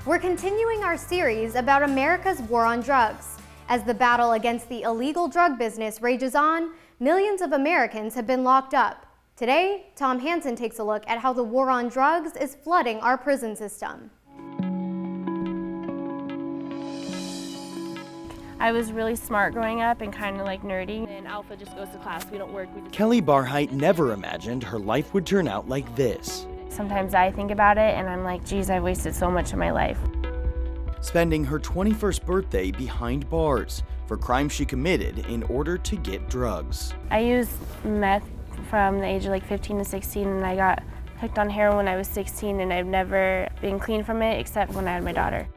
We're continuing our series about America's war on drugs. As the battle against the illegal drug business rages on, millions of Americans have been locked up. Today, Tom Hansen takes a look at how the war on drugs is flooding our prison system. I was really smart growing up and kind of like nerdy. And Alpha just goes to class, we don't work. Kelly Barheit never imagined her life would turn out like this. Sometimes I think about it and I'm like, geez, I wasted so much of my life. Spending her 21st birthday behind bars for crimes she committed in order to get drugs. I used meth from the age of like 15 to 16 and I got hooked on heroin when I was 16 and I've never been clean from it except when I had my daughter.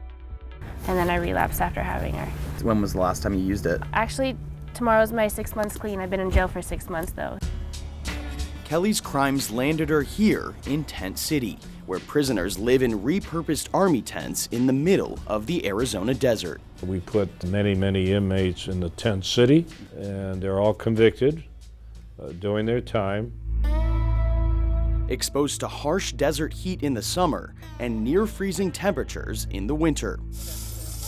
And then I relapsed after having her. When was the last time you used it? Actually, tomorrow's my 6 months clean. I've been in jail for 6 months though. Kelly's crimes landed her here in Tent City, where prisoners live in repurposed army tents in the middle of the Arizona desert. We put many inmates in the Tent City, and they're all convicted, doing their time. Exposed to harsh desert heat in the summer and near freezing temperatures in the winter.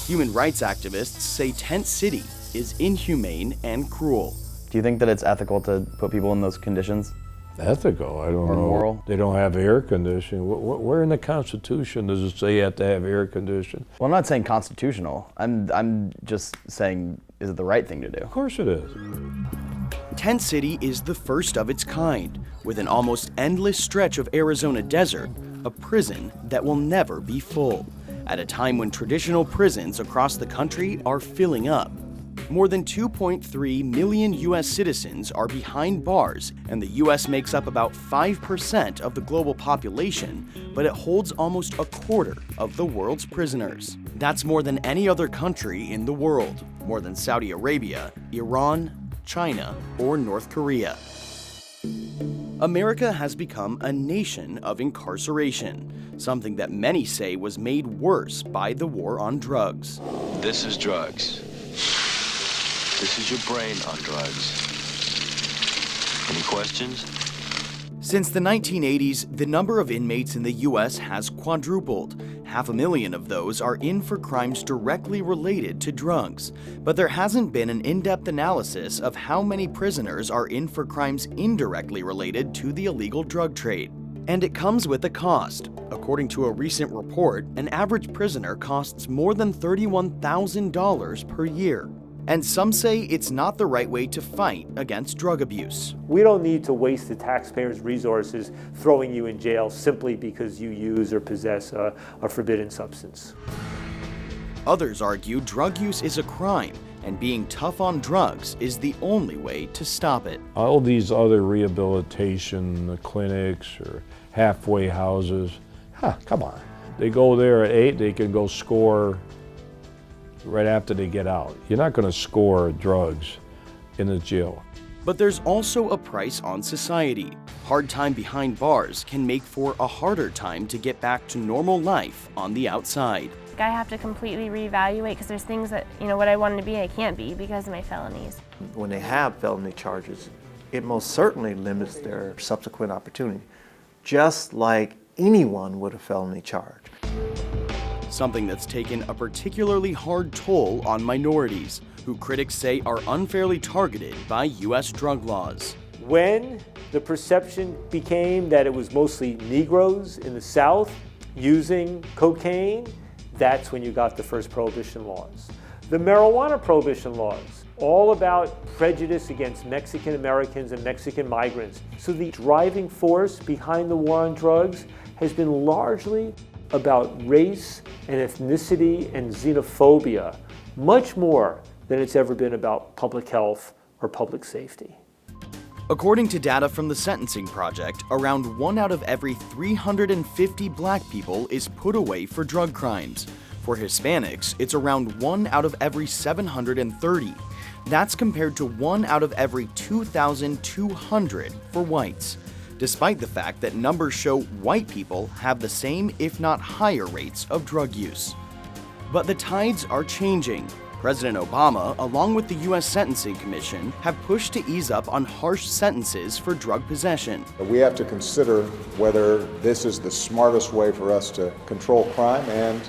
Human rights activists say Tent City is inhumane and cruel. Do you think that it's ethical to put people in those conditions? Ethical? I don't know. Moral? They don't have air conditioning. Where in the Constitution does it say you have to have air conditioning? Well, I'm not saying constitutional. I'm just saying, is it the right thing to do? Of course it is. Tent City is the first of its kind, with an almost endless stretch of Arizona desert, a prison that will never be full, at a time when traditional prisons across the country are filling up. More than 2.3 million U.S. citizens are behind bars, and the U.S. makes up about 5% of the global population, but it holds almost a quarter of the world's prisoners. That's more than any other country in the world, more than Saudi Arabia, Iran, China, or North Korea. America has become a nation of incarceration, something that many say was made worse by the war on drugs. This is drugs. This is your brain on drugs. Any questions? Since the 1980s, the number of inmates in the U.S. has quadrupled. 500,000 of those are in for crimes directly related to drugs. But there hasn't been an in-depth analysis of how many prisoners are in for crimes indirectly related to the illegal drug trade. And it comes with a cost. According to a recent report, an average prisoner costs more than $31,000 per year. And some say it's not the right way to fight against drug abuse. We don't need to waste the taxpayers' resources throwing you in jail simply because you use or possess a forbidden substance. Others argue drug use is a crime, and being tough on drugs is the only way to stop it. All these other rehabilitation clinics or halfway houses, come on. They go there at 8, they can go score right after they get out. You're not going to score drugs in the jail. But there's also a price on society. Hard time behind bars can make for a harder time to get back to normal life on the outside. I have to completely reevaluate because there's things that, what I wanted to be, I can't be because of my felonies. When they have felony charges, it most certainly limits their subsequent opportunity, just like anyone with a felony charge. Something that's taken a particularly hard toll on minorities, who critics say are unfairly targeted by U.S. drug laws. When the perception became that it was mostly Negroes in the South using cocaine, that's when you got the first prohibition laws. The marijuana prohibition laws, all about prejudice against Mexican Americans and Mexican migrants. So the driving force behind the war on drugs has been largely about race and ethnicity and xenophobia, much more than it's ever been about public health or public safety. According to data from the Sentencing Project, around 1 out of every 350 black people is put away for drug crimes. For Hispanics, it's around 1 out of every 730. That's compared to 1 out of every 2,200 for whites, despite the fact that numbers show white people have the same, if not higher, rates of drug use. But the tides are changing. President Obama, along with the U.S. Sentencing Commission, have pushed to ease up on harsh sentences for drug possession. We have to consider whether this is the smartest way for us to control crime and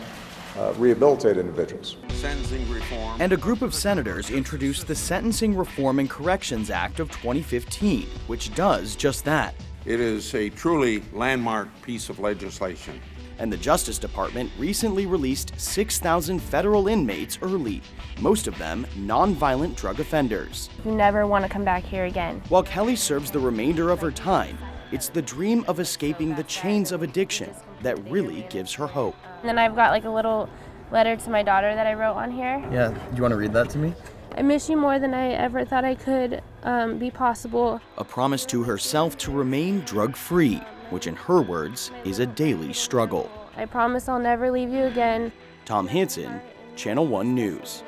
rehabilitate individuals. Sentencing reform. And a group of senators introduced the Sentencing Reform and Corrections Act of 2015, which does just that. It is a truly landmark piece of legislation. And the Justice Department recently released 6,000 federal inmates early, most of them nonviolent drug offenders. You never want to come back here again. While Kelly serves the remainder of her time, it's the dream of escaping the chains of addiction that really gives her hope. And then I've got like a little letter to my daughter that I wrote on here. Yeah, do you want to read that to me? I miss you more than I ever thought I could be possible. A promise to herself to remain drug-free, which in her words is a daily struggle. I promise I'll never leave you again. Tom Hansen, Channel 1 News.